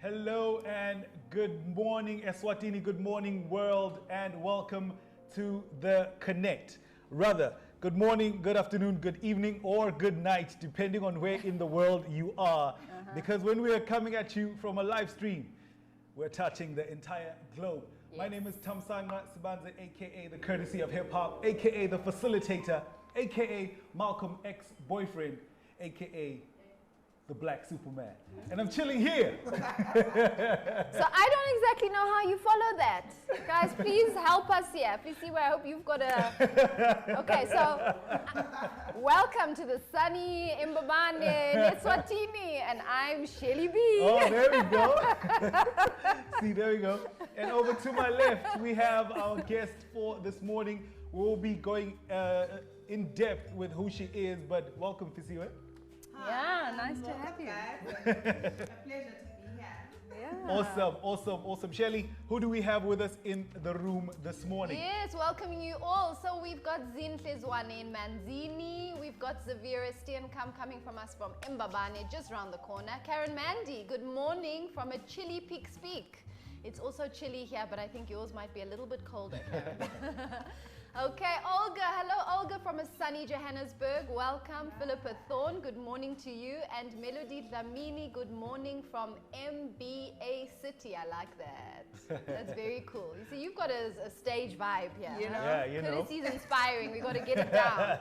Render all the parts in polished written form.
Hello and good morning, Eswatini, good morning, world, and welcome to the Connect. Rather, good morning, good afternoon, good evening, or good night, depending on where in the world you are. Because when we are coming at you from a live stream, we're touching the entire globe. Yes. My name is Tamsanga Sibanze, aka the Courtesy of Hip Hop, aka the Facilitator, aka Malcolm ex-boyfriend, aka the Black Superman. And I'm chilling here. So I don't exactly know how you follow that. Guys, please help us here. Please see where I hope you've got a... Okay, so welcome to the sunny Mbabane, Eswatini, and I'm Shelly B. Oh, there we go. See, there we go. And over to my left, we have our guest for this morning. We'll be going in depth with who she is, but welcome, Fisiwe. Yeah, nice to have you. A pleasure to be here. Yeah. Awesome. Shelly, who do we have with us in the room this morning? Yes, welcoming you all. So we've got Zinhle Zwane Manzini. We've got Zavira Steenkamp coming from us from Mbabane, just round the corner. Karen Mandy, good morning from a chilly Peaks Peak. It's also chilly here, but I think yours might be a little bit colder, Karen. Okay, Olga. Hello, Olga from a sunny Johannesburg. Welcome. Philippa Thorne, good morning to you. And Melody Dlamini, good morning from MBA City. I like that. That's very cool. You see, you've got a stage vibe here. You know? Yeah, you know. Courtesy's inspiring. We got to get it down.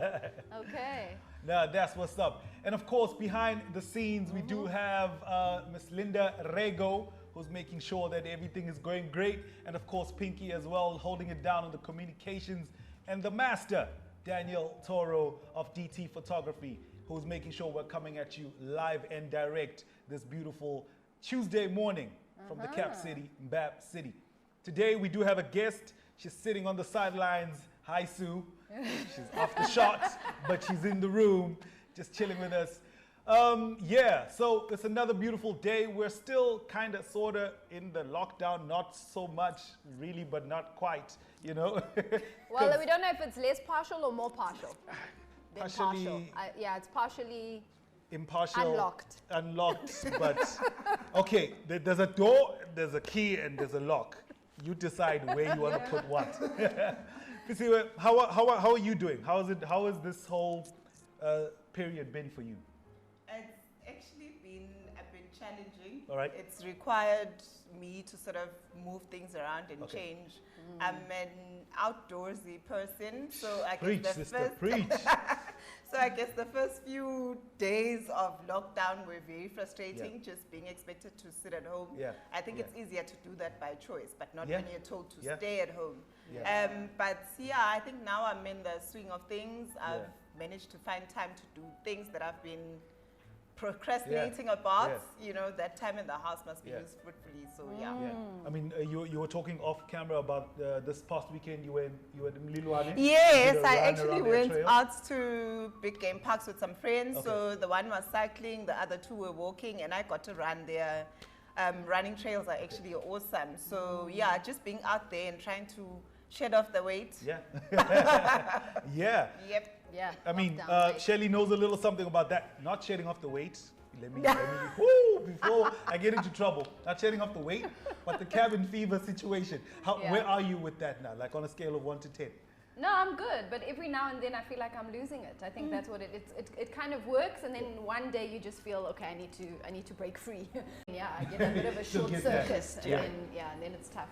Okay. No, that's what's up. And of course, behind the scenes, we do have Miss Linda Rego, who's making sure that everything is going great. And of course, Pinky as well, holding it down on the communications. And the master, Daniel Toro of DT Photography, who's making sure we're coming at you live and direct this beautiful Tuesday morning from the Cap City, Mbap City. Today, we do have a guest. She's sitting on the sidelines. Hi, Sue. She's off the shots, but she's in the room, just chilling with us. Yeah, so it's another beautiful day. We're still kind of, sort of in the lockdown, not so much really, but not quite, you know. Well, we don't know if it's less partial or more partial. Than Partially- partial. Yeah, it's partially Impartial. Unlocked. Unlocked, but okay, there's a door, there's a key, and there's a lock. You decide where you want to put what. Pisiwe, how are you doing? How has this whole period been for you? It's actually been a bit challenging. All right. It's required me to sort of move things around and Okay. change. I'm an outdoorsy person, so I Preach, guess the sister, first preach. so I guess the first few days of lockdown were very frustrating, just being expected to sit at home. Yeah, I think yeah. it's easier to do that by choice, but not Yeah. when you're told to Yeah. stay at home. Yeah. But yeah, I think now I'm in the swing of things. I've Yeah. managed to find time to do things that I've been procrastinating about. Yeah. You know, that time in the house must be Yeah. used fruitfully. So yeah. Yeah, I mean, you were talking off camera about this past weekend. You were in Mlilwane. Yes, You did a I run actually around their went trail. out to big game parks with some friends. Okay. So the one was cycling, the other two were walking, and I got to run there. Running trails are actually awesome. So yeah, just being out there and trying to shed off the weight. Yeah. Yeah. Yep. Yeah. I mean, lockdown, right? Shelly knows a little something about that. Not shedding off the weight. Let me whoo, before I get into trouble. Not shedding off the weight, but the cabin fever situation. Yeah. Where are you with that now? Like on a scale of 1 to 10? No, I'm good, but every now and then I feel like I'm losing it. I think that's what it kind of works, and then one day you just feel, okay, I need to break free. Yeah, I get a bit of a Still short get that. circuit, and Yeah. then it's tough.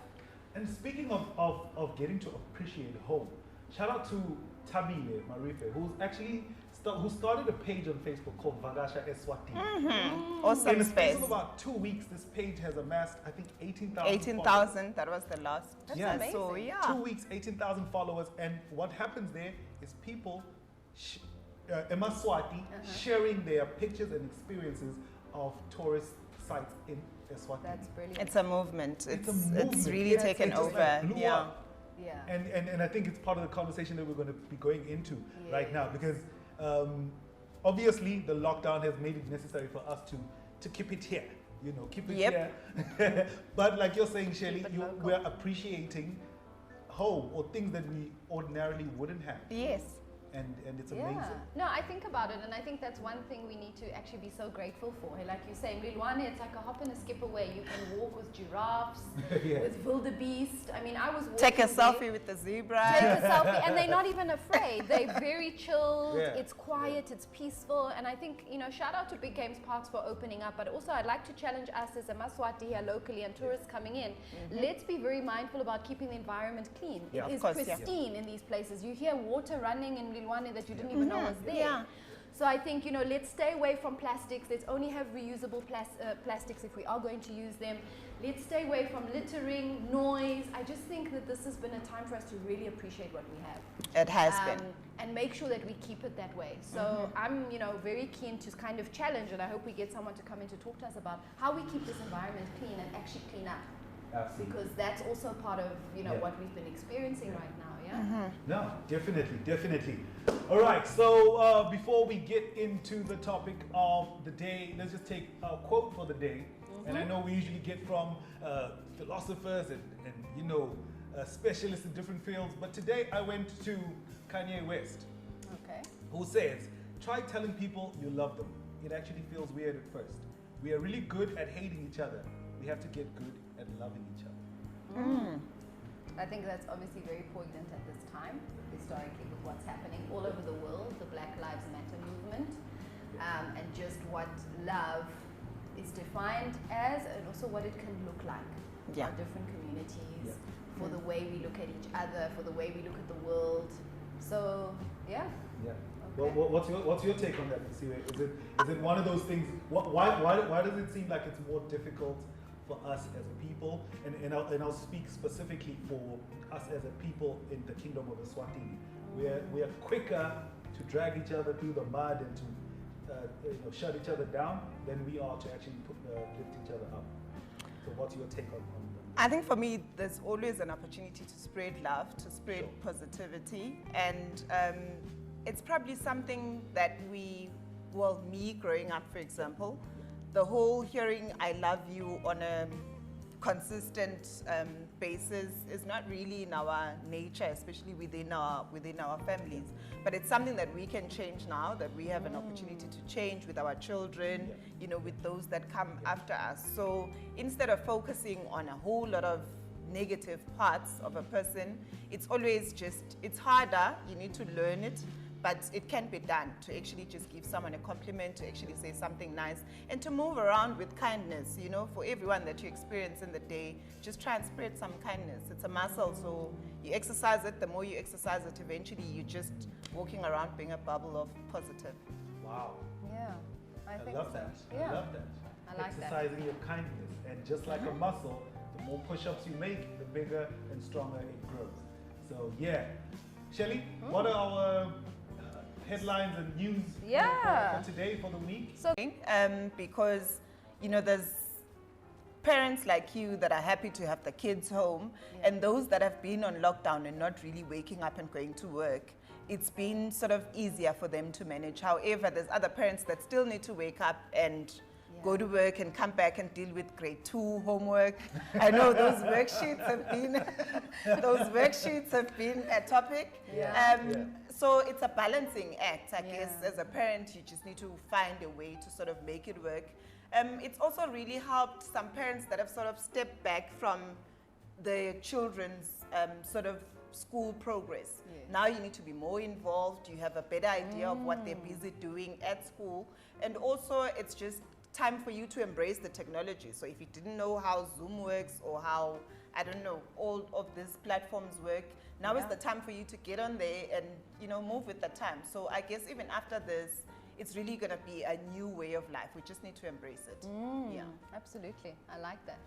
And speaking of getting to appreciate home, shout out to Tabile Marife, who started a page on Facebook called Vangasha Eswatini. Awesome In the space space. of about 2 weeks, this page has amassed, I think, 18,000 18,000. That was the last. That's Yeah. amazing. So yeah. 2 weeks, 18,000 followers, and what happens there is people, Emaswati, sharing their pictures and experiences of tourist sites in Eswatini. That's brilliant. It's a movement. It's It's, a movement. it's really Yes, taken it just over. like blew Yeah. up. yeah. And I think it's part of the conversation that we're going to be going into right Yeah. now, because obviously the lockdown has made it necessary for us to keep it here, you know, keep it here. But like you're saying, Shelley, Keep it local. we're appreciating home or things that we ordinarily wouldn't have, Yes. and it's Yeah. amazing. No, I think about it, and I think that's one thing we need to actually be so grateful for. Like you say, Mlilwane, it's like a hop and a skip away. You can walk with giraffes, Yeah. with wildebeest. I mean, I was walking Take a there. selfie with the zebra. Take a selfie, and they're not even afraid. They're very chilled. Yeah. It's quiet. It's peaceful. And I think, you know, shout out to Big Games Parks for opening up. But also, I'd like to challenge us as a Maswati here locally and tourists coming in. Let's be very mindful about keeping the environment clean. Yeah. It is Of course, yeah. pristine in these places. You hear water running in Lilwane that you didn't even know was there. Yeah. So I think, you know, let's stay away from plastics. Let's only have reusable plastics if we are going to use them. Let's stay away from littering, noise. I just think that this has been a time for us to really appreciate what we have. It has been. And make sure that we keep it that way. So I'm, you know, very keen to kind of challenge, and I hope we get someone to come in to talk to us about how we keep this environment clean and actually clean up. Absolutely. Because that's also part of, you know, Yeah. what we've been experiencing right now, yeah? No, definitely. All right, so before we get into the topic of the day, let's just take a quote for the day. And I know we usually get from philosophers and you know, specialists in different fields, but today I went to Kanye West, Okay. who says, try telling people you love them. It actually feels weird at first. We are really good at hating each other. We have to get good at loving each other. I think that's obviously very poignant at this time, historically, with what's happening all over the world, the Black Lives Matter movement, and just what love is defined as, and also what it can look like for different communities, for the way we look at each other, for the way we look at the world. So, yeah. Yeah. Okay. Well, what's your take on that, Misiwe? Is it one of those things? Why does it seem like it's more difficult for us as a people? And I'll speak specifically for us as a people in the Kingdom of Eswatini. We are quicker to drag each other through the mud and to shut each other down than we are to actually lift each other up. So what's your take on I think for me, there's always an opportunity to spread love, to spread positivity, and it's probably something that me growing up, for example, the whole hearing I love you on a consistent basis is not really in our nature, especially within our families. But it's something that we can change now, that we have an opportunity to change with our children, with those that come after us. So instead of focusing on a whole lot of negative parts of a person, it's always it's harder, you need to learn it, but it can be done to actually just give someone a compliment, to actually say something nice, and to move around with kindness, for everyone that you experience in the day, just try and spread some kindness. It's a muscle, so you exercise it. The more you exercise it, eventually you're just walking around being a bubble of positive. Wow. Yeah, I think love so. that. Yeah. I love that. I like Exercising your kindness, and just like a muscle, the more push-ups you make, the bigger and stronger it grows. So yeah. Shelly, what are our headlines and news for today, for the week? So, because there's parents like you that are happy to have the kids home, and those that have been on lockdown and not really waking up and going to work, it's been sort of easier for them to manage. However, there's other parents that still need to wake up and go to work and come back and deal with grade 2 homework. I know those worksheets have been a topic. So it's a balancing act, I guess. As a parent, you just need to find a way to sort of make it work. It's also really helped some parents that have sort of stepped back from their children's sort of school progress. Now you need to be more involved. You have a better idea of what they're busy doing at school. And also, it's just time for you to embrace the technology. So if you didn't know how Zoom works or how, I don't know, all of these platforms work, now is the time for you to get on there and, move with the time. So I guess even after this, it's really going to be a new way of life. We just need to embrace it. Yeah, absolutely. I like that.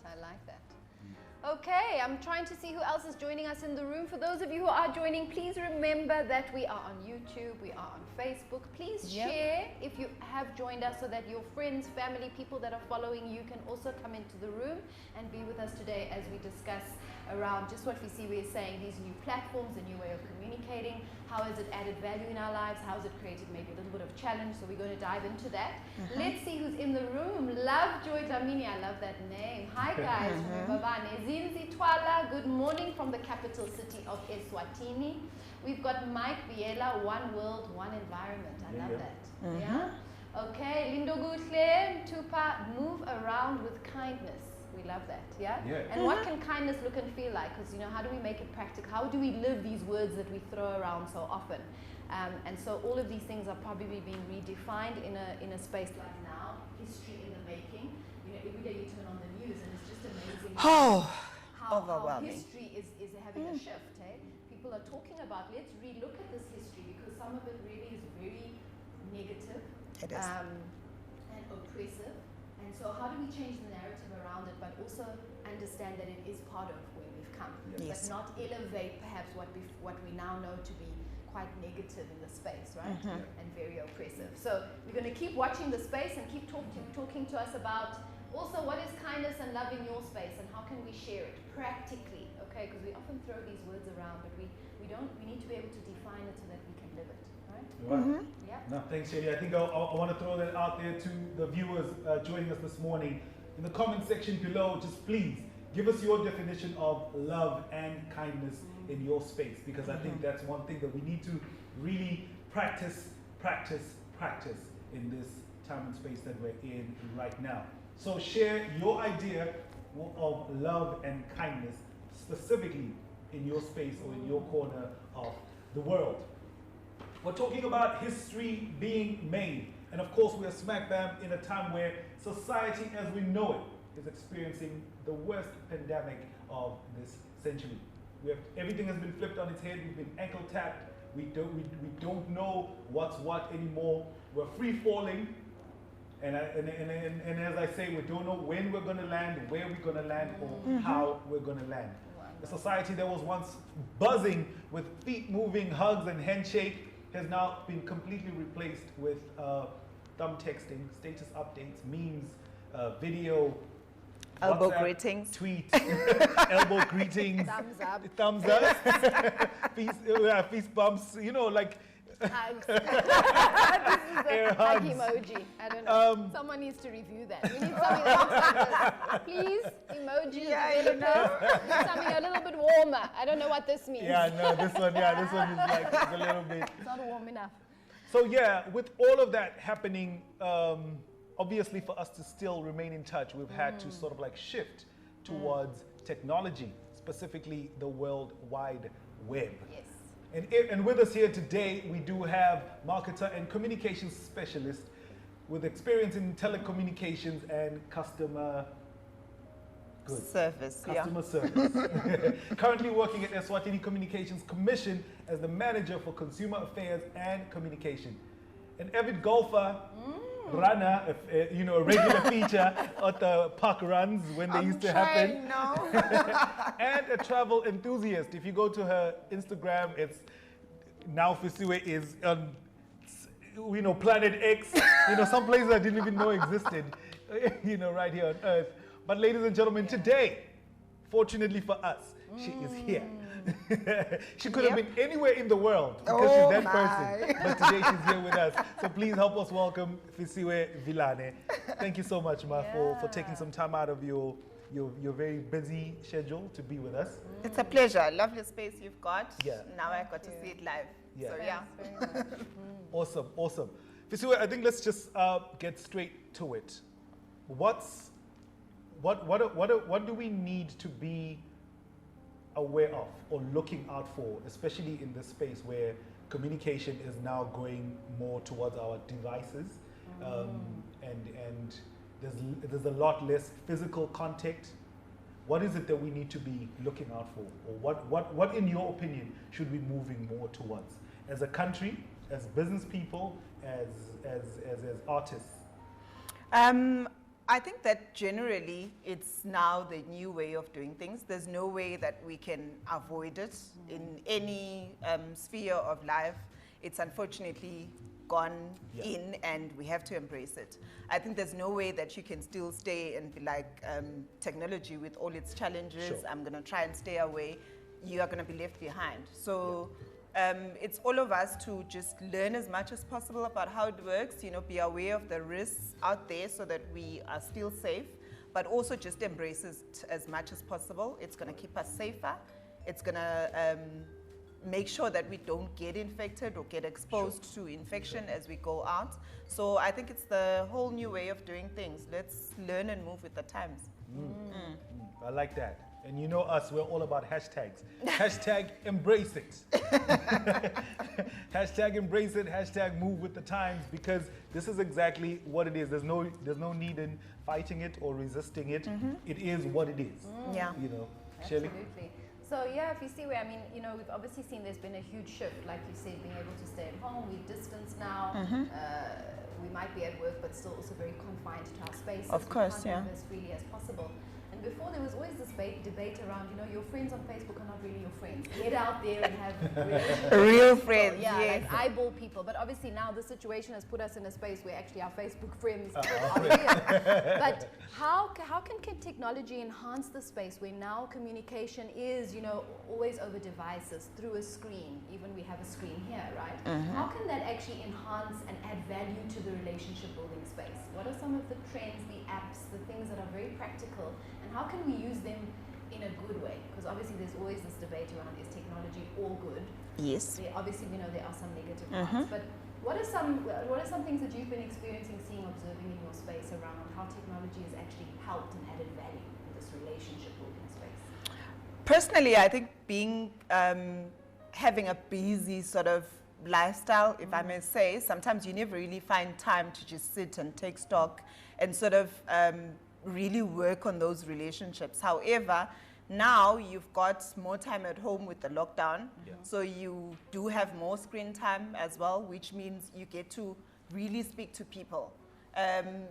Okay, I'm trying to see who else is joining us in the room. For those of you who are joining, please remember that we are on YouTube, we are on Facebook. Please share if you have joined us so that your friends, family, people that are following you can also come into the room and be with us today as we discuss around just what we see we're saying, these new platforms, a new way of communicating. How has it added value in our lives? How has it created maybe a little bit of challenge? So we're going to dive into that. Let's see who's in the room. Love Joy Dlamini, I love that name. Hi guys, from Mbabane. Zinzi Twala, good morning from the capital city of Eswatini. We've got Mike Biela, One World, One Environment. I love that. Yeah. Okay, Lindo Gutle, Tupa, move around with kindness. We love that, And what can kindness look and feel like? Because, how do we make it practical? How do we live these words that we throw around so often? And so all of these things are probably being redefined in a space like now, history in the making. Every day you turn on the news and it's just amazing how history is having a shift, People are talking about, let's relook at this history because some of it really is very negative. It is. And oppressive. And so how do we change the narrative around it, but also understand that it is part of where we've come, but not elevate perhaps what we now know to be quite negative in the space, right? And very oppressive. So we're going to keep watching the space and keep talking to us about also what is kindness and love in your space and how can we share it practically, okay? Because we often throw these words around, but we need to be able to define it so that we can live it. Right. No, thanks, Shelly. I think I want to throw that out there to the viewers joining us this morning. In the comment section below, just please give us your definition of love and kindness in your space, because I think that's one thing that we need to really practice in this time and space that we're in right now. So share your idea of love and kindness specifically in your space or in your corner of the world. We're talking about history being made. And of course, we are smack bam in a time where society as we know it is experiencing the worst pandemic of this century. Everything has been flipped on its head. We've been ankle tapped. We don't know what's what anymore. We're free falling. And as I say, we don't know when we're going to land, where we're going to land, or how we're going to land. A society that was once buzzing with feet moving, hugs, and handshake has now been completely replaced with thumb texting, status updates, memes, video, elbow WhatsApp, greetings, tweet, elbow greetings, thumbs up, fist bumps, you know, like hugs. This is air a hug hugs. emoji. I don't know. Someone needs to review that. We need something that looks like this. Please, emoji. Yeah, you know. Something a little bit warmer. I don't know what this means. Yeah, no, this one is like it's a little bit. It's not warm enough. So yeah, with all of that happening, obviously for us to still remain in touch, we've had to sort of like shift towards technology, specifically the World Wide Web. Yes. And with us here today, we do have marketer and communications specialist with experience in telecommunications and customer service. Service. Currently working at Eswatini Communications Commission as the manager for consumer affairs and communication. An avid golfer, runner, a regular feature at the park runs when they used to happen. And a travel enthusiast. If you go to her Instagram, it's now Fisiwe is on, Planet X. Some places I didn't even know existed. Right here on Earth. But ladies and gentlemen, today, fortunately for us, she is here. She could have been anywhere in the world because she's that person. But today she's here with us. So please help us welcome Fisiwe Vilane. Thank you so much, Ma, for taking some time out of your very busy schedule to be with us. It's a pleasure. Lovely space you've got. Yeah. Now I got to see it live. Yeah. So yeah. Awesome. Fisiwe, I think let's just get straight to it. What do we need to be aware of or looking out for, especially in this space where communication is now going more towards our devices, and there's a lot less physical contact? What is it that we need to be looking out for, or what in your opinion should we be moving more towards as a country, as business people, as artists? I think that generally it's now the new way of doing things. There's no way that we can avoid it in any sphere of life. It's unfortunately gone in, and we have to embrace it. I think there's no way that you can still stay and be like, technology with all its challenges, I'm going to try and stay away. You are going to be left behind. So it's all of us to just learn as much as possible about how it works, be aware of the risks out there so that we are still safe, but also just embrace it as much as possible. It's going to keep us safer. It's going to make sure that we don't get infected or get exposed to infection as we go out. So I think it's the whole new way of doing things. Let's learn and move with the times. I like that. And you know us, we're all about hashtags. Hashtag embrace it. Hashtag embrace it, hashtag move with the times, because this is exactly what it is. There's no need in fighting it or resisting it. It is what it is. Yeah. Shirley? Absolutely. So yeah, if you see where, we've obviously seen there's been a huge shift, like you said, being able to stay at home, we're distanced now. We might be at work, but still also very confined to our spaces. Of course, we can't move as freely as possible. And before there was always this debate around, your friends on Facebook are not really your friends. Get out there and have relationships. Real friends, Yeah, yes. like eyeball people. But obviously now the situation has put us in a space where actually our Facebook friends are real. But how can technology enhance the space where now communication is, always over devices, through a screen? Even we have a screen here, right? How can that actually enhance and add value to the relationship building space? What are some of the trends, the apps, the things that are very practical? And how can we use them in a good way? Because obviously there's always this debate around, is technology all good? Yes. Obviously we know there are some negative parts, but what are some things that you've been experiencing, seeing, observing in your space around how technology has actually helped and added value in this relationship building space? Personally, I think being having a busy sort of lifestyle, if I may say, sometimes you never really find time to just sit and take stock and sort of really work on those relationships. However, now you've got more time at home with the lockdown, so you do have more screen time as well, which means you get to really speak to people.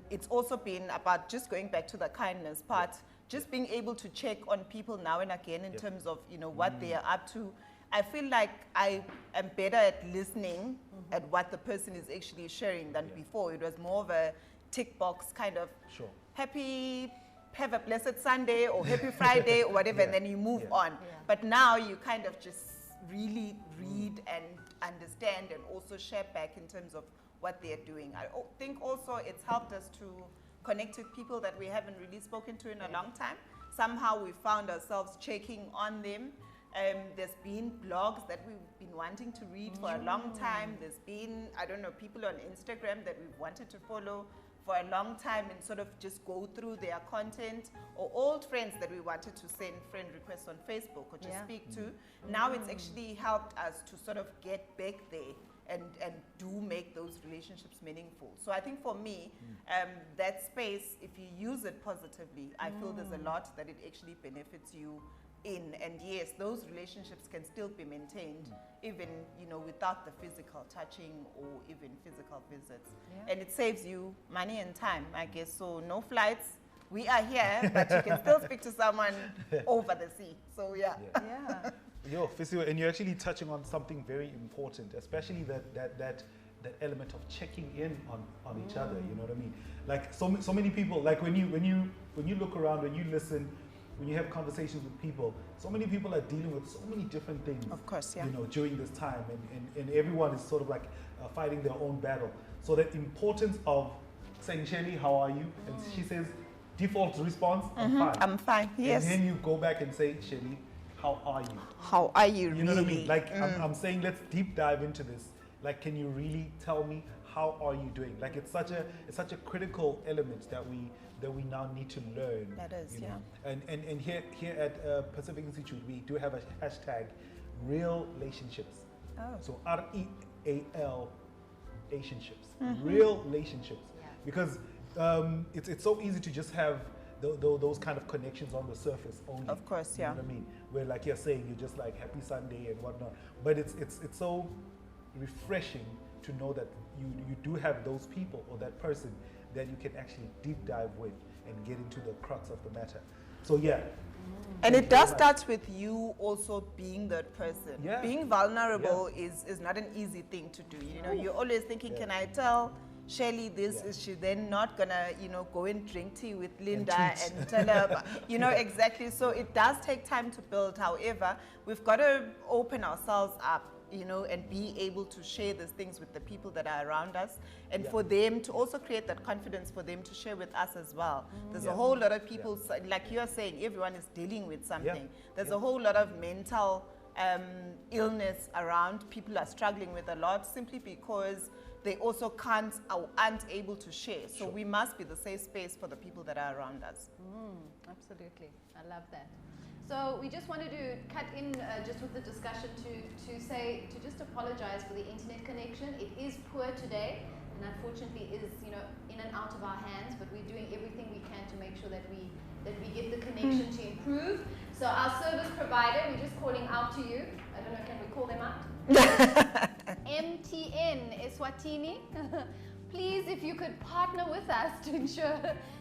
It's also been about just going back to the kindness part, just being able to check on people now and again in terms of, you know, what they are up to. I feel like I am better at listening at what the person is actually sharing than before. It was more of a tick box kind of happy, have a blessed Sunday or happy Friday or whatever, and then you move on. But now you kind of just really read and understand and also share back in terms of what they're doing. I think also it's helped us to connect with people that we haven't really spoken to in a long time. Somehow we found ourselves checking on them. There's been blogs that we've been wanting to read for a long time. There's been, I don't know, people on Instagram that we've wanted to follow for a long time and sort of just go through their content, or old friends that we wanted to send friend requests on Facebook or just speak to. Now it's actually helped us to sort of get back there and do make those relationships meaningful. So I think for me, that space, if you use it positively, I feel there's a lot that it actually benefits you in. And yes, those relationships can still be maintained even, you know, without the physical touching or even physical visits. And it saves you money and time, I guess. So no flights. We are here, but you can still speak to someone over the sea. So yeah. Yo, Fisiwe, and you're actually touching on something very important, especially that element of checking in on each other. You know what I mean? Like so many people, like when you look around, when you listen, when you have conversations with people, so many people are dealing with so many different things. Of course, you know, during this time, and everyone is sort of like fighting their own battle. So the importance of saying, Shelly, how are you? And she says, default response, I'm fine. I'm fine. Yes. And then you go back and say, Shelly, how are you? How are you? You know what I mean? Like I'm saying, let's deep dive into this. Like, can you really tell me how are you doing? Like, it's such a critical element that we now need to learn. That is, you know? And here at Pacific Institute, we do have a hashtag, real relationships. So REAL relationships, real relationships, because it's so easy to just have those kind of connections on the surface only. Of course, you know what I mean? Where, like you're saying, you're just like happy Sunday and whatnot. But it's so refreshing to know that you do have those people or that person that you can actually deep dive with and get into the crux of the matter. So and it does start with you also being that person. Being vulnerable is not an easy thing to do. You know, you're always thinking, can I tell Shelly this? Is she then not gonna, you know, go and drink tea with Linda and tell her, you know, exactly. So it does take time to build. However, we've got to open ourselves up, you know, and be able to share these things with the people that are around us, and for them to also create that confidence for them to share with us as well. There's a whole lot of people, like you are saying, everyone is dealing with something. There's a whole lot of mental illness around. People are struggling with a lot simply because they also can't or aren't able to share. So we must be the safe space for the people that are around us. Absolutely. I love that. So we just wanted to cut in just with the discussion to just apologize for the internet connection. It is poor today, and unfortunately is, you know, in and out of our hands, but we're doing everything we can to make sure that we get the connection to improve. So our service provider, we're just calling out to you. I don't know, can we call them out? MTN Eswatini. Please, if you could partner with us to ensure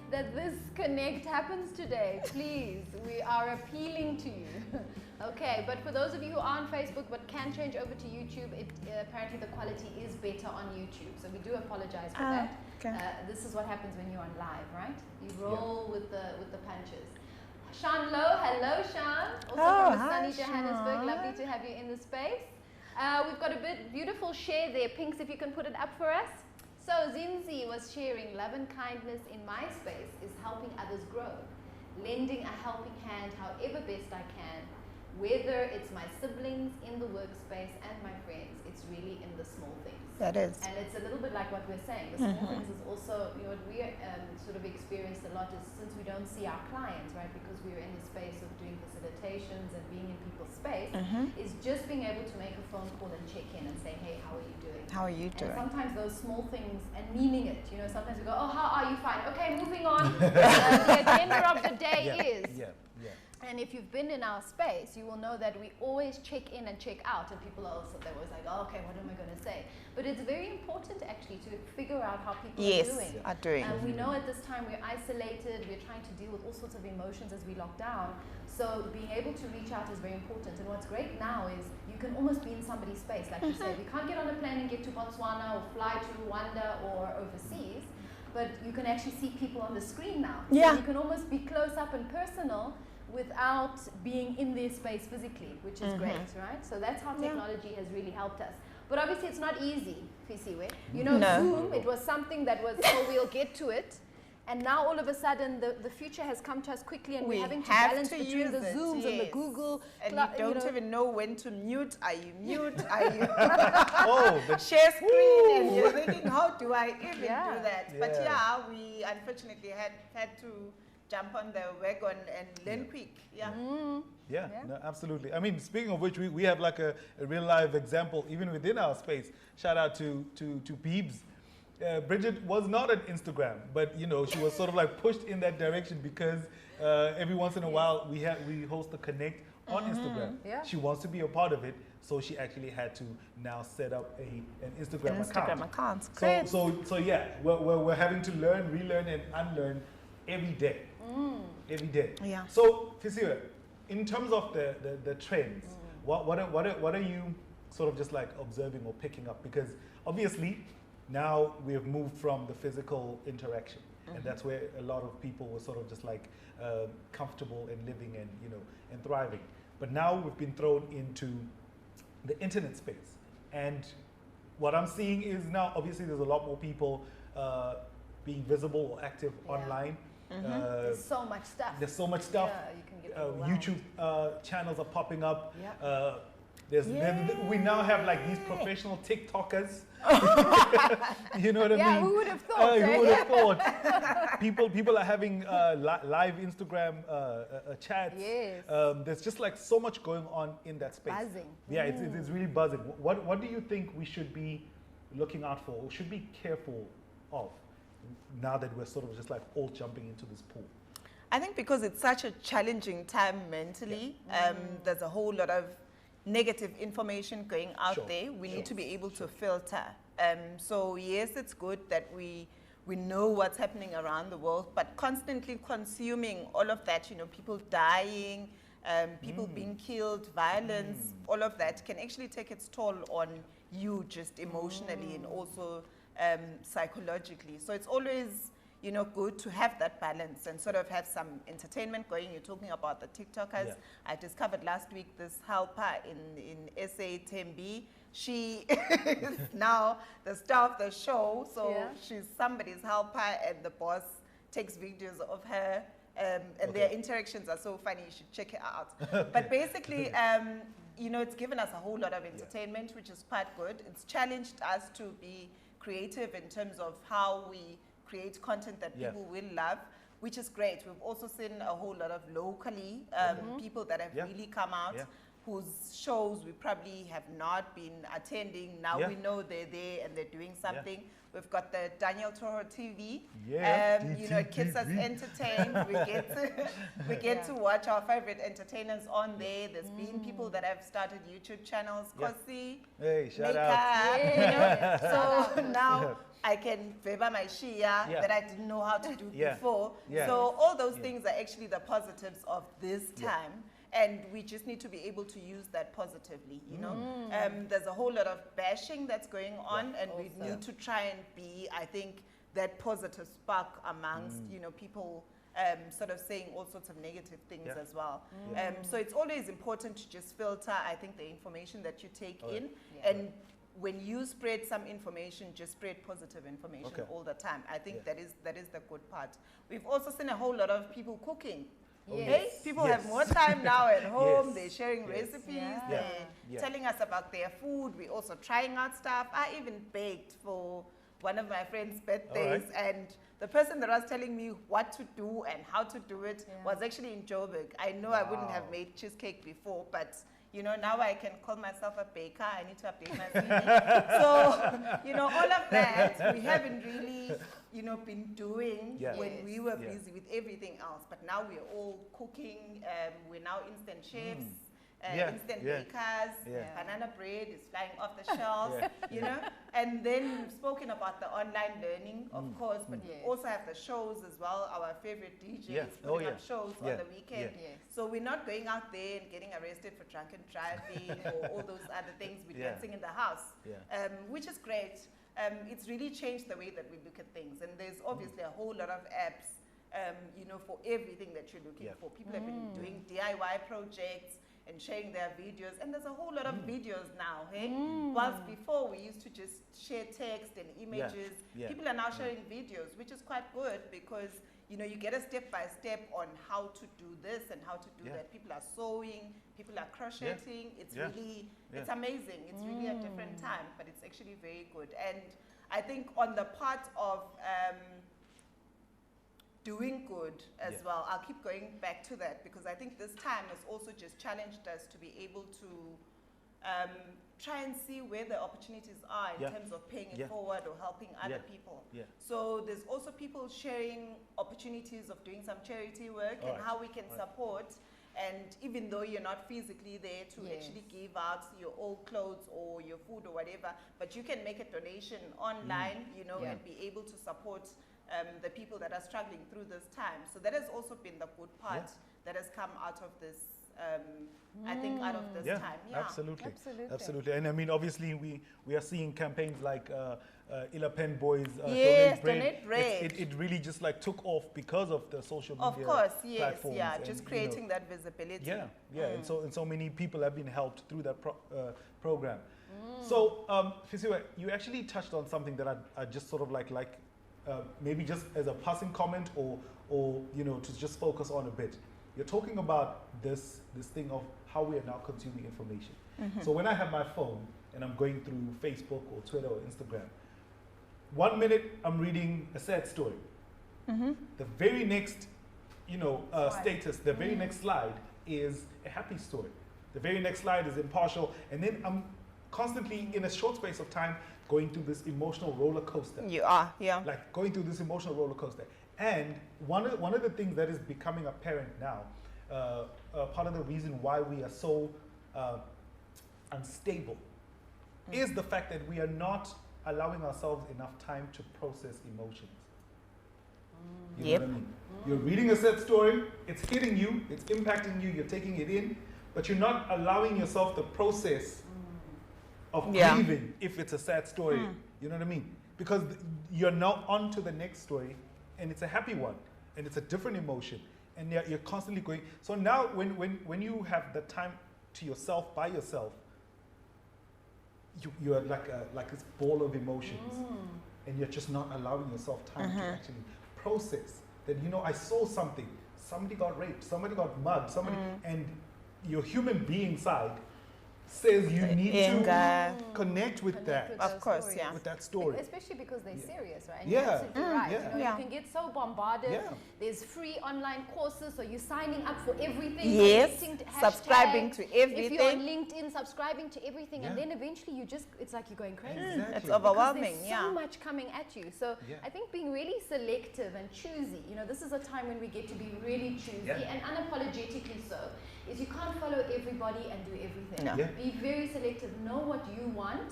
that this connect happens today, please. We are appealing to you. Okay, but for those of you who are on Facebook but can change over to YouTube, apparently the quality is better on YouTube. So we do apologize for that. Okay. This is what happens when you're on live, right? You roll with the punches. Sean Lowe, hello Sean. Also from sunny Johannesburg, lovely to have you in the space. We've got a beautiful share there. Pinks, if you can put it up for us. So Zinzi was sharing, love and kindness in my space is helping others grow, lending a helping hand however best I can, Whether it's my siblings in the workspace and my friends, it's really in the small things. That is. And it's a little bit like what we're saying. The small things is also, what we sort of experienced a lot is, since we don't see our clients, right, because we're in the space of doing facilitations and being in people's space, is just being able to make a phone call and check in and say, hey, how are you doing? How are you doing? And sometimes those small things, and meaning it, sometimes we go, oh, how are you? Fine. Okay, moving on. The agenda of the day is. And if you've been in our space, you will know that we always check in and check out, and people are also, they're always like, oh, okay, what am I going to say? But it's very important actually to figure out how people are doing. And we know at this time we're isolated, we're trying to deal with all sorts of emotions as we lock down. So being able to reach out is very important. And what's great now is you can almost be in somebody's space. Like you said, we can't get on a plane and get to Botswana or fly to Rwanda or overseas, but you can actually see people on the screen now. Yeah. So you can almost be close up and personal without being in their space physically, which is great, right? So that's how technology has really helped us. But obviously it's not easy, Fisiwe. Zoom, it was something that was, oh, we'll get to it. And now all of a sudden the future has come to us quickly, and we're having to balance between the Zooms and the Google. And you don't even know when to mute. Are you mute? Are you share screen? And you're thinking, how do I even do that? But we unfortunately had to jump on the wagon and learn quick. No, absolutely. I mean, speaking of which, we have like a real live example even within our space. Shout out to Beebs. Bridget was not on Instagram, but she was sort of like pushed in that direction because every once in a while we host the Connect on Instagram. She wants to be a part of it, so she actually had to now set up an Instagram account. Great. So yeah, we're having to learn, relearn, and unlearn every day. Every day. Yeah. So, Fisiwe, in terms of the trends, what are you sort of just like observing or picking up? Because obviously now we have moved from the physical interaction, and that's where a lot of people were sort of just like comfortable and living and and thriving. But now we've been thrown into the internet space, and what I'm seeing is now obviously there's a lot more people being visible or active online. There's so much stuff. Yeah, you can get overwhelmed. YouTube channels are popping up. We now have like these professional TikTokers. You know what I mean? Who would have thought? Who would have thought? People are having live Instagram chats. Yes. There's just like so much going on in that space. Buzzing. Yeah, it's really buzzing. What do you think we should be looking out for, or should be careful of, now that we're sort of just like all jumping into this pool? I think because it's such a challenging time mentally, there's a whole lot of negative information going out there. We need to be able to filter. So yes, it's good that we know what's happening around the world, but constantly consuming all of that, people dying, people being killed, violence, all of that can actually take its toll on you just emotionally and also psychologically. So it's always good to have that balance and sort of have some entertainment going. You're talking about the TikTokers. I discovered last week this helper in SA, Tembi. She is now the star of the show. So she's somebody's helper, and the boss takes videos of her. And their interactions are so funny. You should check it out. But basically, it's given us a whole lot of entertainment, which is quite good. It's challenged us to be creative in terms of how we create content that people will love, which is great. We've also seen a whole lot of locally people that have really come out, whose shows we probably have not been attending. Now we know they're there and they're doing something. We've got the Daniel Toro TV. It keeps us entertained. We get to watch our favorite entertainers on there. There's been people that have started YouTube channels. Kosi, hey, shout out. So now I can favor my Shia that I didn't know how to do before. So all those things are actually the positives of this time. And we just need to be able to use that positively, There's a whole lot of bashing that's going on, and we need to try and be, I think, that positive spark amongst, people sort of saying all sorts of negative things as well. So it's always important to just filter, I think, the information that you take in. And when you spread some information, just spread positive information all the time. I think that is the good part. We've also seen a whole lot of people cooking. Yes. Hey, people have more time now at home. Yes. They're sharing Yes. recipes. Yeah. They're Yeah. telling us about their food. We're also trying out stuff. I even baked for one of my friends' birthdays, and the person that was telling me what to do and how to do it was actually in Joburg. I know I wouldn't have made cheesecake before, but you know, now I can call myself a baker. I need to update my CV. So, you know, all of that we haven't really, you know, been doing when we were busy with everything else. But now we're all cooking. We're now instant chefs. Instant bakers, banana bread is flying off the shelves, you know. And then we've spoken about the online learning, of course, but we also have the shows as well. Our favorite DJs putting up shows on the weekend. So we're not going out there and getting arrested for drunken driving or all those other things. We're dancing in the house, which is great. It's really changed the way that we look at things. And there's obviously a whole lot of apps, you know, for everything that you're looking for. People have been doing DIY projects and sharing their videos, and there's a whole lot of videos now, hey? Whilst before we used to just share text and images, people are now sharing videos, which is quite good because, you know, you get a step-by-step on how to do this and how to do that. People are sewing, people are crocheting. It's really, it's amazing. It's really a different time, but it's actually very good. And I think on the part of doing good as well. I'll keep going back to that because I think this time has also just challenged us to be able to try and see where the opportunities are in terms of paying it forward or helping other people. So there's also people sharing opportunities of doing some charity work and how we can support. And even though you're not physically there to actually give out your old clothes or your food or whatever, but you can make a donation online, you know, and be able to support the people that are struggling through this time. So that has also been the good part that has come out of this, I think, out of this time. Absolutely. And I mean, obviously, we are seeing campaigns like Ilapen Boys donate bread. It really just like took off because of the social media Of course, platforms and, just creating that visibility. And so many people have been helped through that program. So, Fisiwe, you actually touched on something that I just sort of like maybe just as a passing comment or you know, to just focus on a bit. You're talking about this thing of how we are now consuming information. So when I have my phone and I'm going through Facebook or Twitter or Instagram, 1 minute I'm reading a sad story. The very next, you know, status, the very next slide is a happy story. The very next slide is impartial, and then I'm constantly in a short space of time going through this emotional roller coaster. You are, like going through this emotional roller coaster. And one of the things that is becoming apparent now, part of the reason why we are so unstable is the fact that we are not allowing ourselves enough time to process emotions. You know what I mean? You're reading a sad story, it's hitting you, it's impacting you, you're taking it in, but you're not allowing yourself the process of grieving if it's a sad story. You know what I mean? Because you're now on to the next story, and it's a happy one, and it's a different emotion, and you're constantly going. So now when you have the time to yourself, by yourself, you're like this ball of emotions, and you're just not allowing yourself time to actually process that, you know, I saw something, somebody got raped, somebody got mugged, somebody, and your human being side says you need to connect with that. Of course, with that story. Especially because they're serious, right? And you're absolutely right. You know, you can get so bombarded. There's free online courses, so you're signing up for everything. Subscribing to everything. If you're on LinkedIn, subscribing to everything, and then eventually it's like you're going crazy. Exactly. It's overwhelming. There's so much coming at you. So I think being really selective and choosy, you know, this is a time when we get to be really choosy and unapologetically so. Is you can't follow everybody and do everything. Be very selective, know what you want,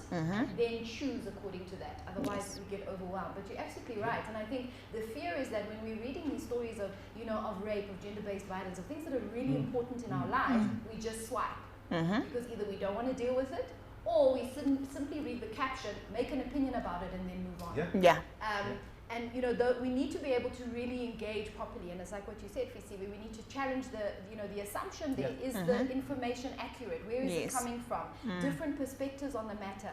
then choose according to that. Otherwise, you get overwhelmed. But you're absolutely right. And I think the fear is that when we're reading these stories of, you know, of rape, of gender-based violence, of things that are really important in our lives, we just swipe. Because either we don't want to deal with it, or we simply read the caption, make an opinion about it, and then move on. And you know, we need to be able to really engage properly, and it's like what you said, Fisiwe, we need to challenge the assumption there. Is the information accurate? Where is it coming from? Different perspectives on the matter.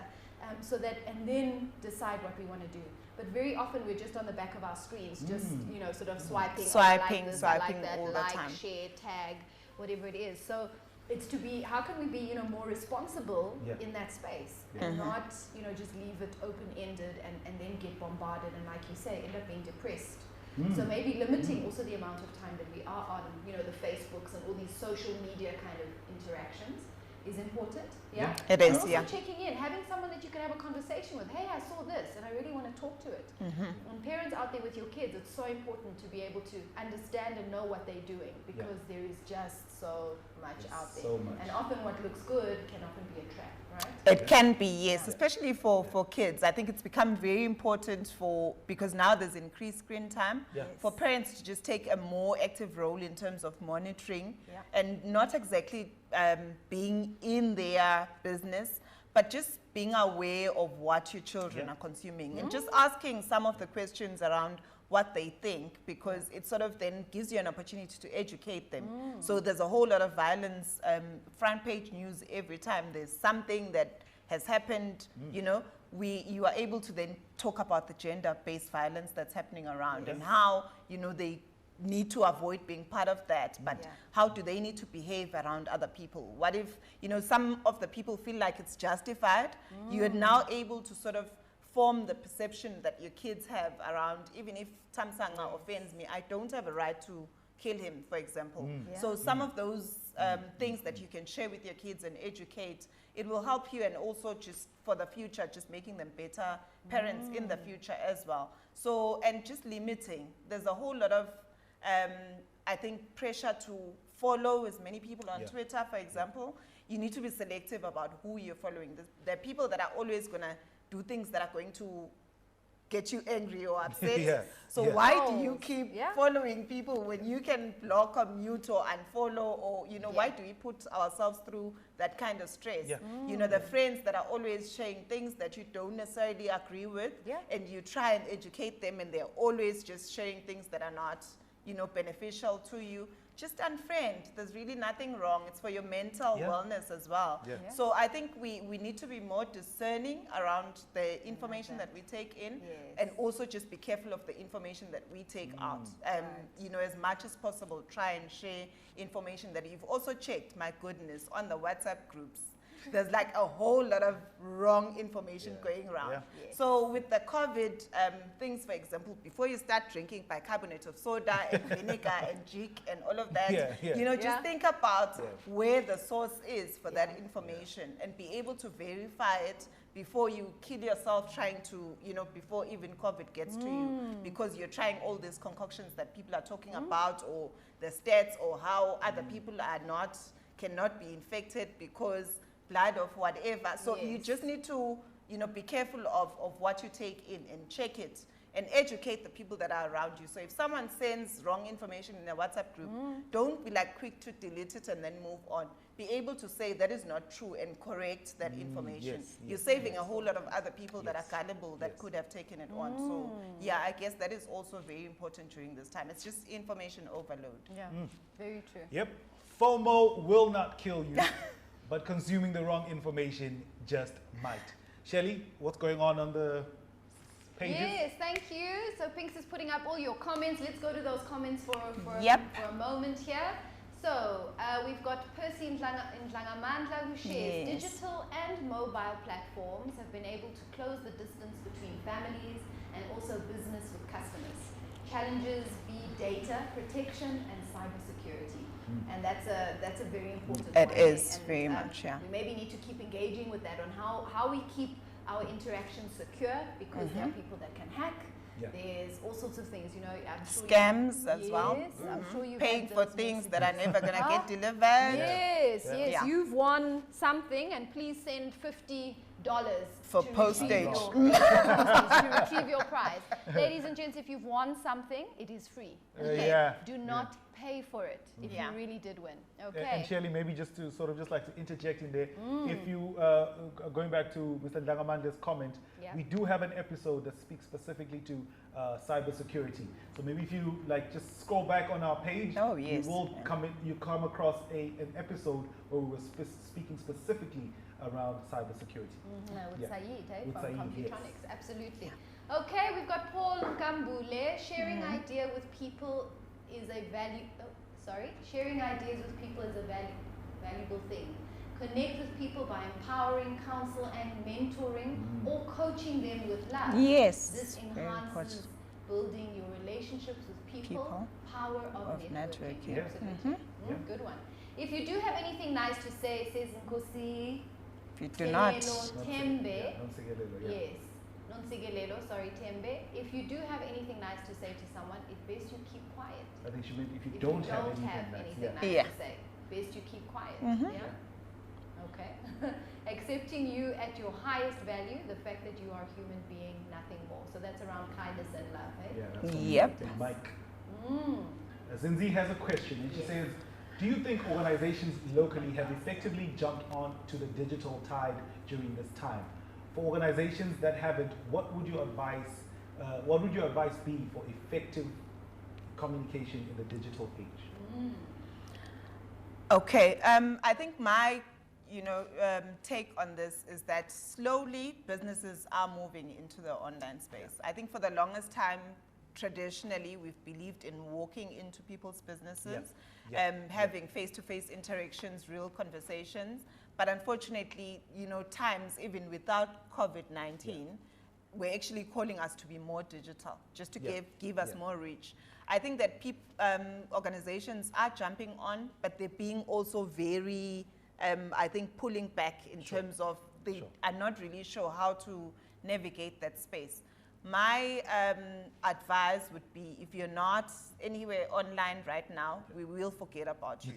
so that, and then decide what we want to do. But very often we're just on the back of our screens, just sort of swiping, Swiping, I like this, swiping I like that, all the like, time. share, tag, whatever it is. So it's to be, how can we be, more responsible in that space and not, just leave it open-ended and then get bombarded and, like you say, end up being depressed. So maybe limiting also the amount of time that we are on, the Facebooks and all these social media kind of interactions is important. Yeah, it and is. also Yeah, checking in, having someone that you can have a conversation with. Hey, I saw this, and I really want to talk to it. And parents out there with your kids, it's so important to be able to understand and know what they're doing because there is just so much out there. So much. And often what looks good can often be a trap, right? it can be, yes, especially for kids. I think it's become very important because now there's increased screen time for parents to just take a more active role in terms of monitoring and not exactly being in their business, but just being aware of what your children are consuming and just asking some of the questions around what they think, because it sort of then gives you an opportunity to educate them. So there's a whole lot of violence, front page news every time there's something that has happened, you are able to then talk about the gender-based violence that's happening around and how, they need to avoid being part of that, but how do they need to behave around other people? What if, some of the people feel like it's justified? You are now able to sort of form the perception that your kids have around, even if Tamsanga offends me, I don't have a right to kill him, for example. So some of those things that you can share with your kids and educate, it will help you, and also just for the future, just making them better parents in the future as well. So, and just limiting, there's a whole lot of, I think, pressure to follow as many people on Twitter, for example. You need to be selective about who you're following. There are people that are always going to do things that are going to get you angry or upset. So why do you keep following people when you can block or mute or unfollow, or why do we put ourselves through that kind of stress? The friends that are always sharing things that you don't necessarily agree with, and you try and educate them, and they're always just sharing things that are not beneficial to you. Just unfriend. There's really nothing wrong. It's for your mental wellness as well. So I think we need to be more discerning around the information that we take in, and also just be careful of the information that we take out. As much as possible, try and share information that you've also checked, my goodness, on the WhatsApp groups. There's like a whole lot of wrong information going around. So with the COVID things, for example, before you start drinking bicarbonate of soda and vinegar and jik and all of that, just think about where the source is for that information and be able to verify it before you kill yourself trying to, before even COVID gets to you, because you're trying all these concoctions that people are talking about, or the stats, or how other people cannot be infected because blood of whatever. So you just need to, be careful of what you take in and check it and educate the people that are around you. So if someone sends wrong information in a WhatsApp group, don't be like quick to delete it and then move on. Be able to say that is not true and correct that information. You're saving a whole lot of other people that are gullible that could have taken it on. So I guess that is also very important during this time. It's just information overload. Very true. Yep. FOMO will not kill you. But consuming the wrong information just might. Shelley, what's going on the pages? Yes, thank you. So Pinks is putting up all your comments. Let's go to those comments for a moment here. So we've got Percy in Ndlangamandla who shares, digital and mobile platforms have been able to close the distance between families and also business with customers. Challenges be data protection and cybersecurity. And that's a very important point. It is very much, We maybe need to keep engaging with that on how we keep our interactions secure, because there are people that can hack. There's all sorts of things, I'm sure scams as well. I'm sure you've paying for things that are never going to get delivered. Yes. You've won something, and please send $50 for postage to retrieve your prize. Ladies and gents, if you've won something, it is free. Do not pay for it if you really did win. And Shirley, maybe just to sort of just like to interject in there, if you going back to Mr. Ndlangamanda's comment, we do have an episode that speaks specifically to cybersecurity. So maybe if you like just scroll back on our page, you will come across an episode where we were speaking specifically around cybersecurity. With Yeah. Saeed, With from Saeed, yes. Computronics, absolutely. Okay, we've got Paul Nkambule. Sharing idea with people is a sharing ideas with people is a valuable thing. Connect with people by empowering, counsel, and mentoring, or coaching them with love. Yes, This very enhances important. building your relationships with people. Power of networking. networking. Absolutely. Yeah. Good one. If you do have anything nice to say, says Nkosi If you do not, Tembe. Nonsigelelo, yeah. Yes. Nonsigelelo, sorry, Tembe. If you do have anything nice to say to someone, it's best you keep quiet. I think she meant if you don't have anything nice. nice Yeah. to say, best you keep quiet. Mhm. Yeah? Okay. Accepting you at your highest value, the fact that you are a human being, nothing more. So that's around kindness and love, eh? Yeah, that's from Yep. Mike. Mm. Zinzi has a question, and she says, do you think organizations locally have effectively jumped on to the digital tide during this time? For organizations that haven't, what would your advice be for effective communication in the digital age? Okay, I think my take on this is that slowly businesses are moving into the online space. I think for the longest time, traditionally, we've believed in walking into people's businesses, having face-to-face interactions, real conversations. But unfortunately, times, even without COVID-19, we're actually calling us to be more digital, just to give us more reach. I think that organizations are jumping on, but they're being also very, I think, pulling back in terms of they are not really sure how to navigate that space. My advice would be, if you're not anywhere online right now, we will forget about you.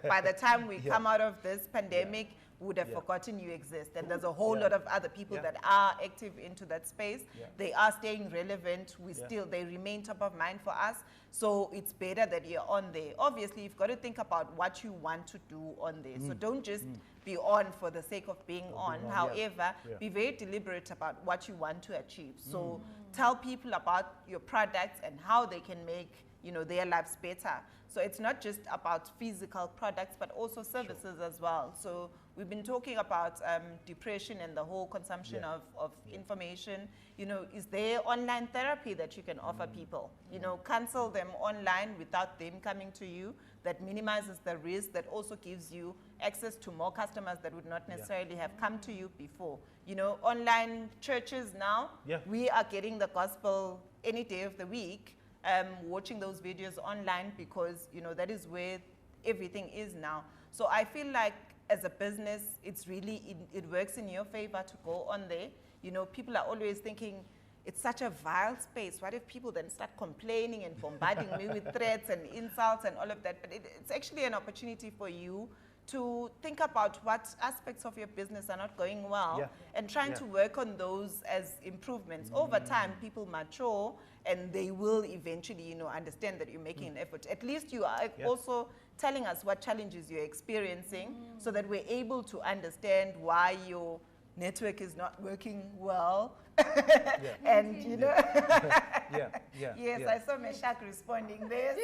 By the time we come out of this pandemic, we would have forgotten you exist. And there's a whole lot of other people that are active into that space. They are staying relevant. They remain top of mind for us. So it's better that you're on there. Obviously, you've got to think about what you want to do on there. So don't just be on for the sake of being on. However, be very deliberate about what you want to achieve. So tell people about your products and how they can make their lives better. So it's not just about physical products, but also services as well. So we've been talking about depression and the whole consumption of information. Is there online therapy that you can offer people? Cancel them online without them coming to you. That minimizes the risk, that also gives you access to more customers that would not necessarily have come to you before. Online churches now, we are getting the gospel any day of the week, watching those videos online because, that is where everything is now. So I feel like as a business, it's really, it works in your favor to go on there. People are always thinking, it's such a vile space. What if people then start complaining and bombarding me with threats and insults and all of that? But it's actually an opportunity for you to think about what aspects of your business are not going well and trying to work on those as improvements. Over time, people mature and they will eventually, understand that you're making an effort. At least you are also telling us what challenges you're experiencing so that we're able to understand why your network is not working well. And yes, I saw Meshach responding there.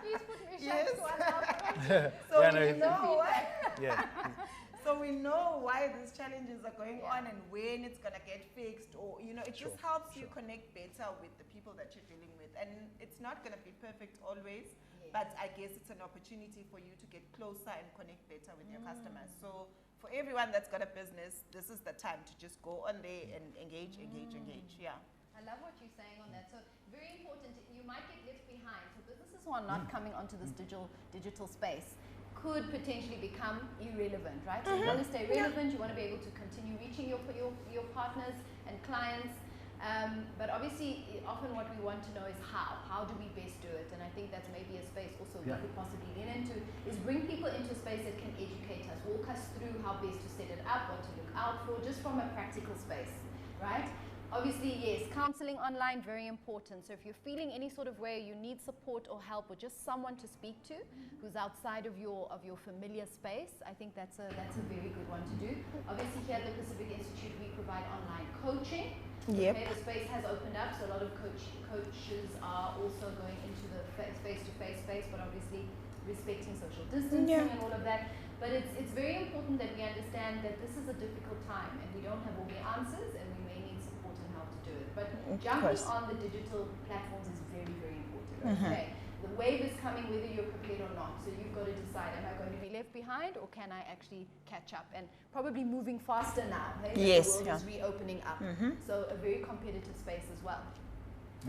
Please put Meshach to announce. So we know why these challenges are going on and when it's going to get fixed, or it just helps you connect better with the people that you're dealing with. And it's not going to be perfect always, but I guess it's an opportunity for you to get closer and connect better with your customers. So for everyone that's got a business, this is the time to just go on there and engage. Yeah. I love what you're saying on that. So very important, you might get left behind. So businesses who are not coming onto this digital space could potentially become irrelevant, right? So you want to stay relevant, you want to be able to continue reaching your partners and clients. But obviously, often what we want to know is how. How do we best do it? And I think that's maybe a space also we could possibly lean into, is bring people into a space that can educate us, walk us through how best to set it up, what to look out for, just from a practical space, right? Obviously, yes, counseling online, very important. So if you're feeling any sort of way, you need support or help or just someone to speak to who's outside of your familiar space, I think that's a very good one to do. Obviously, here at the Pacific Institute, we provide online coaching. Okay, the space has opened up, so a lot of coaches are also going into the face-to-face space, but obviously respecting social distancing and all of that. But it's very important that we understand that this is a difficult time and we don't have all the answers and we may need support and help to do it. But jumping on the digital platforms is very, very important. Okay. The wave is coming whether you're prepared or not. So you've got to decide, am I going to be left behind or can I actually catch up? And probably moving faster now. Hey? Yes. The world is reopening up. So a very competitive space as well.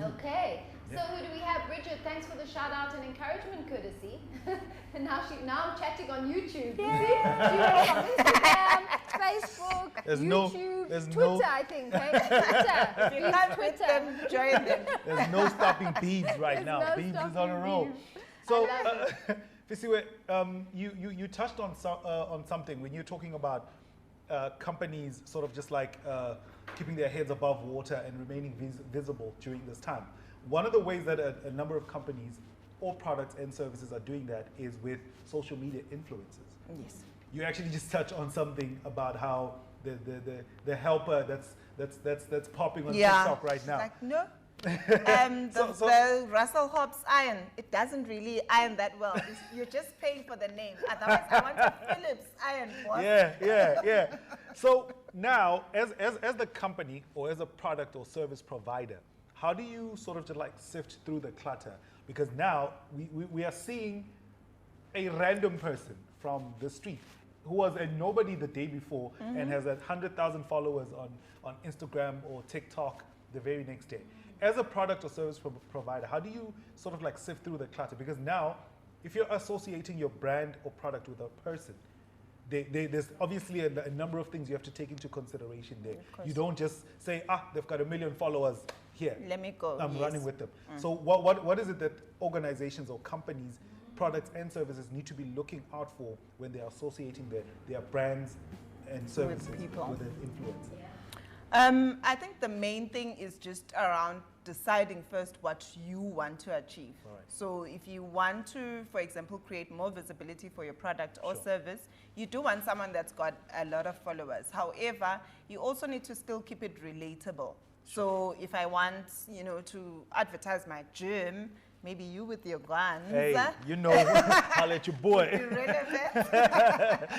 Okay, so who do we have? Bridget, thanks for the shout out and encouragement courtesy. And now I'm chatting on YouTube. You see? She on Instagram, Facebook, YouTube, Twitter, I think. Hey? Twitter. If you can't with them, join them. There's no stopping Beebs right now. Beebs is on a roll. So, Fisiwe, you touched on something when you're talking about companies sort of just like keeping their heads above water and remaining visible during this time. One of the ways that a number of companies or products and services are doing that is with social media influencers. Yes. You actually just touched on something about how the helper that's popping on TikTok right now. Like, no. The Russell Hobbs iron, it doesn't really iron that well. You're just paying for the name. Otherwise, I want a Philips iron, boss. Yeah. So now, as the company or as a product or service provider, how do you sort of just like sift through the clutter? Because now we are seeing a random person from the street who was a nobody the day before and has 100,000 followers on Instagram or TikTok the very next day. As a product or service provider, how do you sort of like sift through the clutter? Because now, if you're associating your brand or product with a person, there's obviously a number of things you have to take into consideration there. You don't just say, they've got 1 million followers here. Let me go. I'm running with them. So what is it that organizations or companies, products and services need to be looking out for when they're associating their brands and services with an influencer? I think the main thing is just around deciding first what you want to achieve. Right. So if you want to, for example, create more visibility for your product or service, you do want someone that's got a lot of followers. However, you also need to still keep it relatable. So if I want, to advertise my gym, maybe you with your guns. Hey, I'll let your boy. Would be relevant.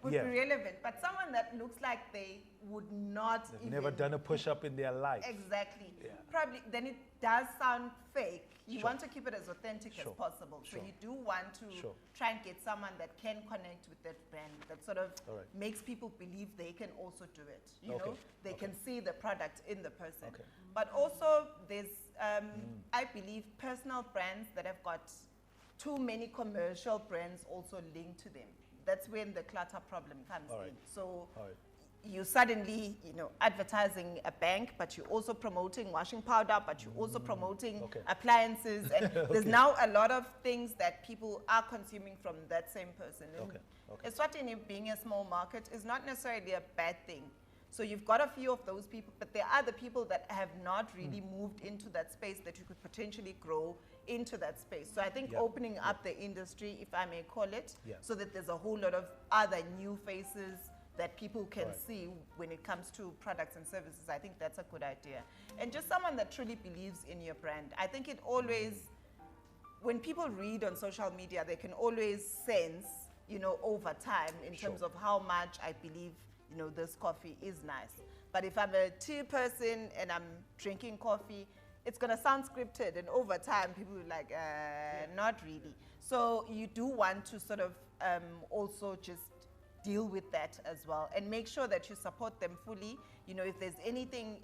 Would be relevant. But someone that looks like they would not They've never done a push-up in their life. Exactly. Yeah. Probably, then it does sound fake. You want to keep it as authentic as possible. So you do want to try and get someone that can connect with that brand, that sort of makes people believe they can also do it. You know, they can see the product in the person. But also there's, I believe, personal brands that have got too many commercial brands also linked to them. That's when the clutter problem comes in. So you suddenly, advertising a bank, but you're also promoting washing powder, but you're also promoting appliances. And there's now a lot of things that people are consuming from that same person. And Eswatini, being a small market, is not necessarily a bad thing. So you've got a few of those people, but there are the people that have not really moved into that space that you could potentially grow into that space. So I think opening up the industry, if I may call it, so that there's a whole lot of other new faces that people can see when it comes to products and services, I think that's a good idea. And just someone that truly believes in your brand. I think it always, when people read on social media, they can always sense, over time in terms of how much I believe, this coffee is nice. But if I'm a tea person and I'm drinking coffee, it's going to sound scripted. And over time, people are like, not really. So you do want to sort of also just deal with that as well and make sure that you support them fully. If there's anything,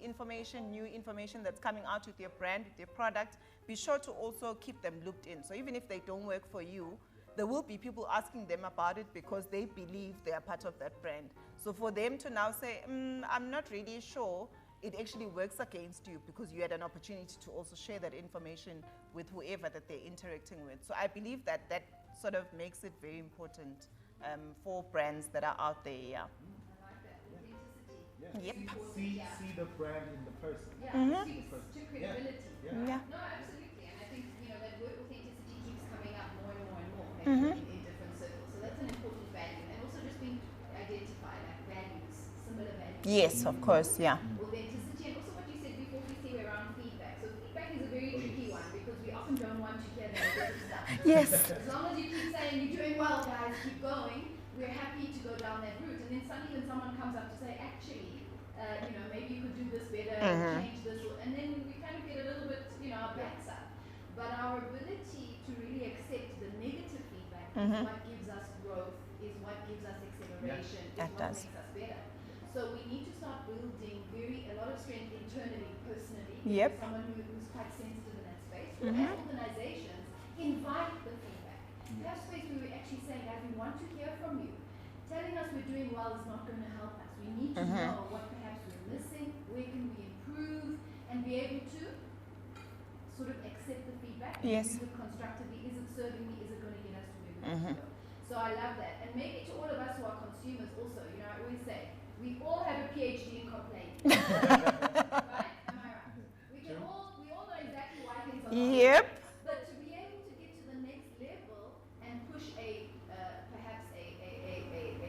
new information that's coming out with your brand, with your product, be sure to also keep them looked in. So even if they don't work for you, there will be people asking them about it because they believe they are part of that brand. So for them to now say, I'm not really sure, it actually works against you because you had an opportunity to also share that information with whoever that they're interacting with. So I believe that sort of makes it very important for brands that are out there. I like that. Authenticity. Yep. See the brand in the person. To credibility. Yeah. No, absolutely. And I think, that word authenticity keeps coming up more and more and more in different circles. So that's an important value. And also just being identified, like values, similar values. Yes, of course, Authenticity, and also what you said before, we see around feedback. So feedback is a very tricky one because we often often don't want to hear the negative stuff. Yes. As long as you keep saying you're doing well, guys, keep going, we're happy to go down that route. And then suddenly when someone comes up to say, actually, maybe you could do this better, change this, and then we kind of get a little bit, our backs up. But our ability to really accept the negative feedback is what gives us growth, is what gives us acceleration, is what makes us better. So we need to start building a lot of strength internally, personally. Yep. Someone who's quite sensitive in that space. As organizations, invite the feedback. Have space where we actually say, guys, we want to hear from you. Telling us we're doing well is not going to help us. We need to know what perhaps we're missing, where can we improve, and be able to sort of accept the feedback and use it constructively. Is it serving me? Is it going to get us to where we want to go? So I love that. And maybe to all of us who are consumers also, I always say, we all have a PhD in complaining. Right? Am I right? We all know exactly why things are not Yep. But to be able to get to the next level and push perhaps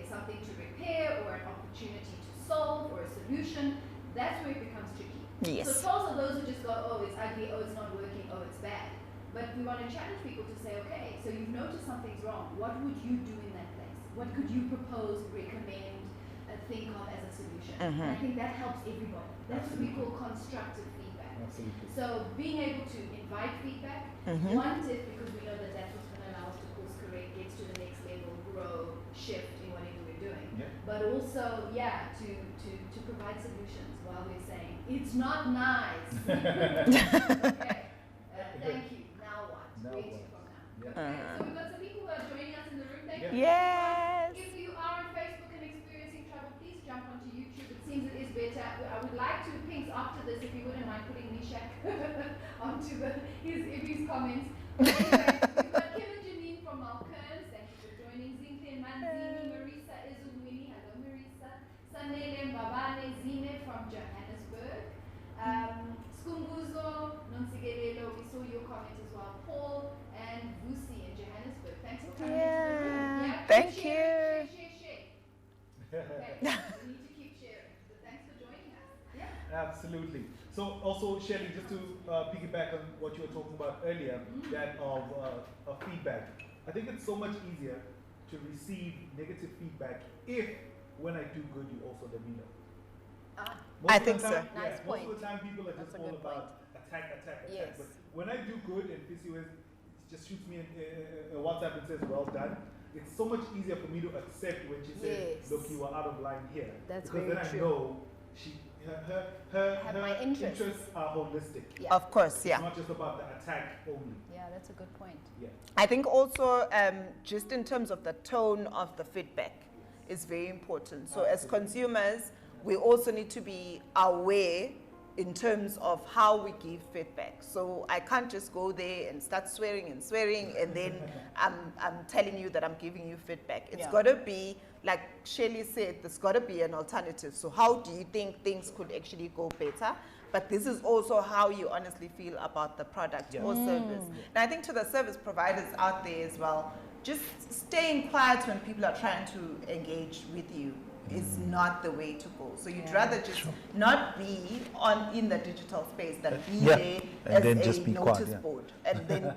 something to repair or an opportunity to solve or a solution, that's where it becomes tricky. Yes. So trolls are those who just go, oh, it's ugly, oh, it's not working, oh, it's bad. But we want to challenge people to say, okay, so you've noticed something's wrong. What would you do in that place? What could you propose, recommend, think of as a solution? And I think that helps everybody. That's what we call constructive feedback. Absolutely. So being able to invite feedback, want it because we know that that's what's going to allow us to course correct, get to the next level, grow, shift in whatever we're doing. Yeah. But also, to provide solutions while we're saying, it's not nice. Okay. Thank you. Now what? Where to from now? Okay. So we've got some people who are joining us in the room. Thank you. Yes. If you are on Facebook and experiencing trouble, please jump onto YouTube. It seems it is better. I would like to, Pinks, after this, if you wouldn't mind putting Mishak onto his comments. But anyway, we've got Kevin Janine from Malkerns. Thank you for joining. Zinke Manzini, Marisa Izumwini. Hello, Marisa. Sanele Mbabane Zine from Johannesburg. Skumbuzo Nonsigelelo, we saw your comment as well. Paul and Vusi in Johannesburg. Thanks for coming into the room. Yeah, Thank share. Okay, we need to keep sharing. But thanks for joining us. Yeah. Absolutely. So also, Shelley, just to piggyback on what you were talking about earlier, that of feedback. I think it's so much easier to receive negative feedback if, when I do good, you also let me know. I think so. Nice Most point. of the time, people are just all about attack. Yes. But when I do good and Fissy just shoots me a WhatsApp and says, well done, it's so much easier for me to accept when she says, look, you are out of line here. That's because very then true. I know her interests. interests are holistic. Yeah. Of course, It's not just about the attack only. Yeah, that's a good point. Yeah. I think also just in terms of the tone of the feedback is very important. So as consumers, we also need to be aware in terms of how we give feedback. So I can't just go there and start swearing and then I'm telling you that I'm giving you feedback. It's got to be, like Shelley said, there's got to be an alternative. So how do you think things could actually go better? But this is also how you honestly feel about the product or service. And I think to the service providers out there as well, just staying quiet when people are trying to engage with you is not the way to go. So you'd rather just not be in the digital space than be there And as then a just be notice quiet, board and then